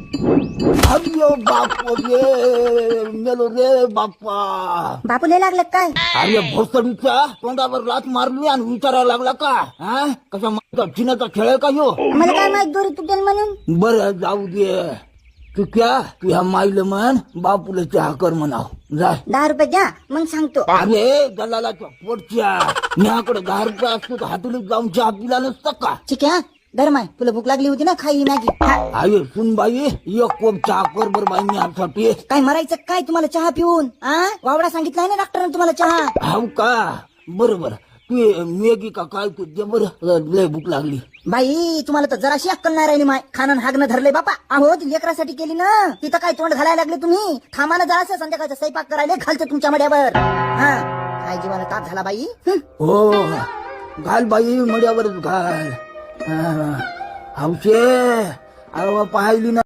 अरे बाप रे, मेलो रे बाप्पा. बापूला लागलं काय? अरे भोसडीच्या तोंडावर लात मारली आणि विचारायला लागला का? हा कशा माझा चिन्हाचा खेळ आहे का ह्यो? मला काय माहित दोरी तुटेल म्हणून. बरं जाऊ दे. तू क्या तू ह्या माईला म्हण बापूला चहा कर म्हणाव. जा. 10 रुपये द्या मग सांगतो. अरे दलालाच्या पोटच्या माझ्याकडे 10 रुपये असतो तर हातुलीत जाऊन चहा पिला नसतं का? ठीक आहे धर्माय, तुला भूक लागली होती ना, खाई मॅगी. अरे सुन बाई एक कोप चहा कर बर बाई माझ्यासाठी. काय मरायचं काय तुम्हाला चहा पिऊन? वावडा सांगितलाय ना डॉक्टरने तुम्हाला चहा. हाव का? बरोबर. तू मेगी का काय तू दे बरं, लय भूक लागली. बाई तुम्हाला तर जराशी अक्कल नाही राहिली माय. खाणं हागणं धरले बापा. अहो ती लेकरासाठी केली ना, तिथं काय तोंड घालायला लागले तुम्ही. थांबानं जरासं संध्याकाळचा स्वयंपाक करायला घालते तुमच्या मड्यावर. काय जीवाला ताप झाला बाई. हो घाल बाई मड्यावरच घाल. हौशे अहो पाहिली ना